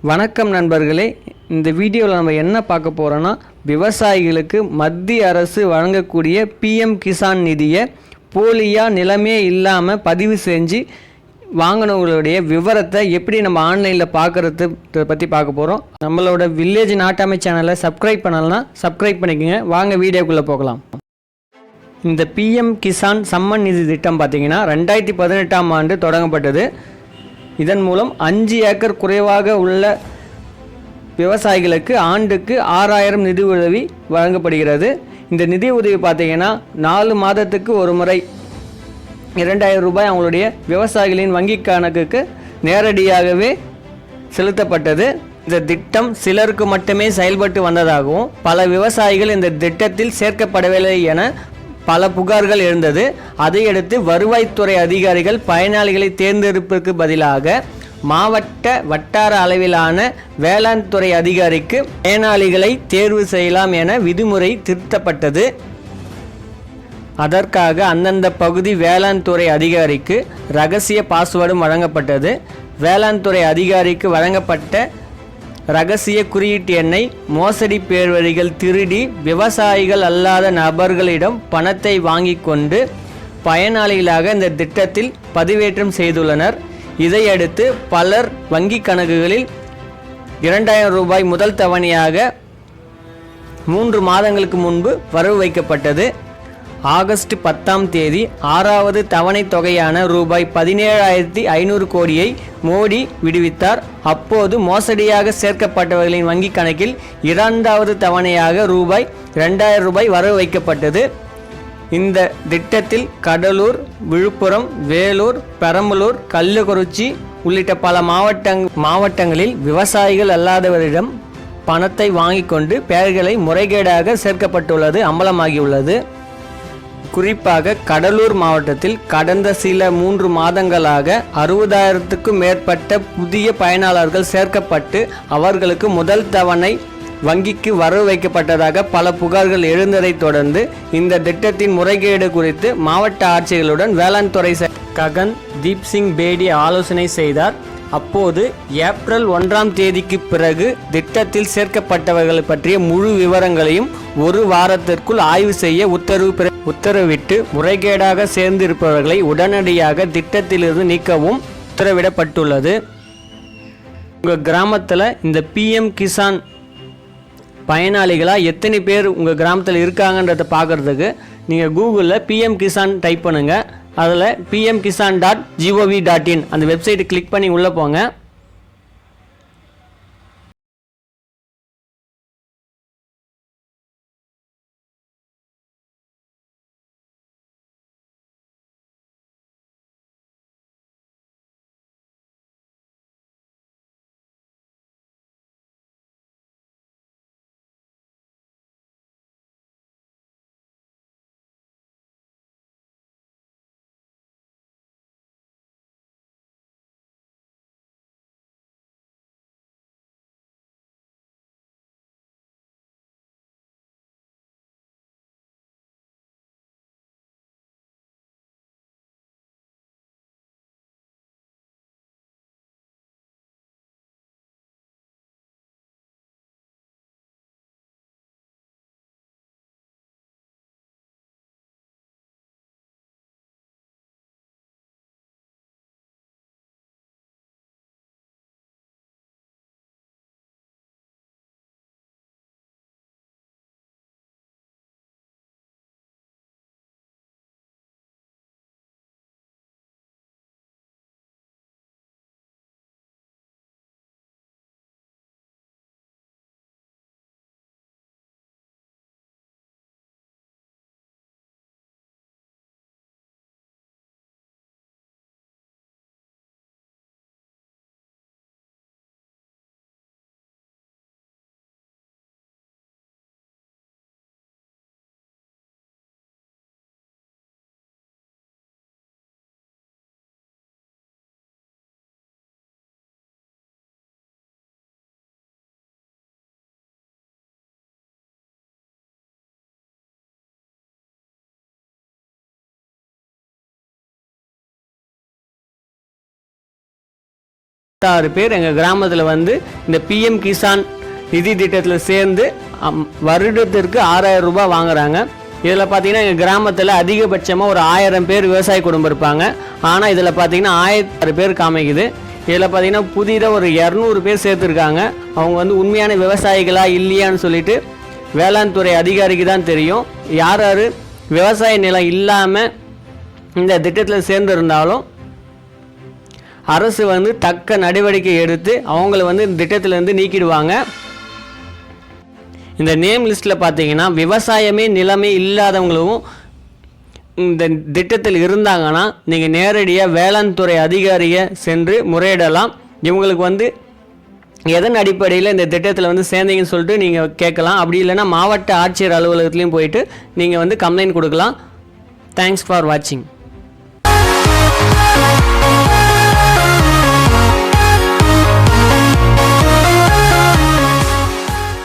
வணக்கம் நண்பர்களே. இந்த வீடியோவில் நம்ம என்ன பார்க்க போகிறோன்னா, விவசாயிகளுக்கு மத்திய அரசு வழங்கக்கூடிய பிஎம் கிசான் நிதியை போலியாக நிலமே இல்லாமல் பதிவு செஞ்சு வாங்கினவங்களுடைய விவரத்தை எப்படி நம்ம ஆன்லைனில் பார்க்குறது பற்றி பார்க்க போகிறோம். நம்மளோட வில்லேஜ் நாட்டாமை சேனலை சப்ஸ்கிரைப் பண்ணலன்னா சப்ஸ்கிரைப் பண்ணிக்கோங்க. வாங்க வீடியோக்குள்ளே போகலாம். இந்த பிஎம் கிசான் சம்மன் நிதி திட்டம் பார்த்திங்கன்னா 2018ஆம் ஆண்டு தொடங்கப்பட்டது. இதன் மூலம் 5 ஏக்கர் குறைவாக உள்ள விவசாயிகளுக்கு ஆண்டுக்கு 6000 நிதி உதவி வழங்கப்படுகிறது. இந்த நிதி உதவி பார்த்திங்கன்னா 4 மாதத்துக்கு ஒரு முறை 2000 ரூபாய் அவங்களுடைய விவசாயிகளின் வங்கி கணக்குக்கு நேரடியாகவே செலுத்தப்பட்டது. இந்த திட்டம் சிலருக்கு மட்டுமே செயல்பட்டு வந்ததாகவும் பல விவசாயிகள் இந்த திட்டத்தில் சேர்க்கப்படவில்லை என பல புகார்கள் எழுந்தது. அதையடுத்து வருவாய்த்துறை அதிகாரிகள் பயனாளிகளை தேர்ந்தெடுப்பதற்கு பதிலாக மாவட்ட வட்டார அளவிலான வேளாண் துறை அதிகாரிக்கு பயனாளிகளை தேர்வு செய்யலாம் என விதிமுறை திருத்தப்பட்டது. அதற்காக அந்தந்த பகுதி வேளாண் துறை அதிகாரிக்கு இரகசிய பாஸ்வேர்டும் வழங்கப்பட்டது. வேளாண் துறை அதிகாரிக்கு வழங்கப்பட்ட இரகசிய குறியீட்டு எண்ணை மோசடி பேர்வழிகள் திருடி விவசாயிகள் அல்லாத நபர்களிடம் பணத்தை வாங்கி கொண்டு பயனாளிகளாக இந்த திட்டத்தில் பதிவேற்றம் செய்துள்ளனர். இதையடுத்து பலர் வங்கி கணக்குகளில் 2000 ரூபாய் முதல் தவணையாக 3 மாதங்களுக்கு முன்பு வரவு வைக்கப்பட்டது. ஆகஸ்ட் 10ஆம் தேதி 6வது தவணை தொகையான ரூபாய் 17,500 கோடியை மோடி விடுவித்தார். அப்போது மோசடியாக சேர்க்கப்பட்டவர்களின் வங்கி கணக்கில் 2வது தவணையாக ரூபாய் 2000 ரூபாய் வரவு வைக்கப்பட்டது. இந்த திட்டத்தில் கடலூர், விழுப்புரம், வேலூர், பெரம்பலூர், கள்ளக்குறிச்சி உள்ளிட்ட பல மாவட்டங்களில் விவசாயிகள் அல்லாதவரிடம் பணத்தை வாங்கி கொண்டு பெயர்களை முறைகேடாக சேர்க்கப்பட்டுள்ளது அம்பலமாகியுள்ளது. குறிப்பாக கடலூர் மாவட்டத்தில் கடந்த சில 3 மாதங்களாக 60,000க்கும் மேற்பட்ட புதிய பயனாளர்கள் சேர்க்கப்பட்டு அவர்களுக்கு முதல் தவணை வங்கிக்கு வரவு வைக்கப்பட்டதாக பல புகார்கள் எழுந்ததைத் தொடர்ந்து இந்த திட்டத்தின் முறைகேடு குறித்து மாவட்ட ஆட்சியர்களுடன் வேளாண் துறை ககன் தீப் சிங் பேடி ஆலோசனை செய்தார். அப்போது ஏப்ரல் 1ஆம் தேதிக்கு பிறகு திட்டத்தில் சேர்க்கப்பட்டவர்கள் பற்றிய முழு விவரங்களையும் 1 வாரத்திற்குள் ஆய்வு செய்ய உத்தரவிட்டு முறைகேடாக சேர்ந்திருப்பவர்களை உடனடியாக திட்டத்திலிருந்து நீக்கவும் உத்தரவிடப்பட்டுள்ளது. உங்கள் கிராமத்தில் இந்த பிஎம் கிசான் பயனாளிகளாக எத்தனை பேர் உங்கள் கிராமத்தில் இருக்காங்கன்றதை பார்க்குறதுக்கு நீங்கள் கூகுளில் பிஎம் கிசான் டைப் பண்ணுங்கள். அதில் pmkisan.gov.in அந்த வெப்சைட்டை கிளிக் பண்ணி உள்ளே போங்க. 56 பேர் எங்கள் கிராமத்தில் வந்து இந்த பிஎம் கிசான் நிதி திட்டத்தில் சேர்ந்து வருடத்திற்கு 6000 ரூபாய் வாங்குறாங்க. இதில் பார்த்தீங்கன்னா எங்கள் கிராமத்தில் அதிகபட்சமாக ஒரு 1000 பேர் விவசாய குடும்பம் இருப்பாங்க. ஆனால் இதில் பார்த்தீங்கன்னா 1006 பேர் காமிக்குது. இதில் பார்த்தீங்கன்னா புதிதாக ஒரு 200 பேர் சேர்த்துருக்காங்க. அவங்க வந்து உண்மையான விவசாயிகளா இல்லையான்னு சொல்லிட்டு வேளாண் துறை அதிகாரிக்கு தான் தெரியும். யார் யார் விவசாய நிலம் இல்லாமல் இந்த திட்டத்தில் சேர்ந்துருந்தாலும் அரசு வந்து தக்க நடவடிக்கை எடுத்து அவங்கள வந்து இந்த திட்டத்திலேருந்து நீக்கிடுவாங்க. இந்த நேம் லிஸ்ட்டில் பார்த்தீங்கன்னா விவசாயமே நிலமே இல்லாதவங்களும் இந்த திட்டத்தில் இருந்தாங்கன்னா நீங்கள் நேரடியாக வேளாண் துறை அதிகாரியை சென்று முறையிடலாம். இவங்களுக்கு வந்து எதன் அடிப்படையில் இந்த திட்டத்தில் வந்து சேர்ந்தீங்கன்னு சொல்லிட்டு நீங்கள் கேட்கலாம். அப்படி இல்லைன்னா மாவட்ட ஆட்சியர் அலுவலகத்துலேயும் போயிட்டு நீங்கள் வந்து கம்ப்ளைண்ட் கொடுக்கலாம். தேங்க்ஸ் ஃபார் வாட்சிங்.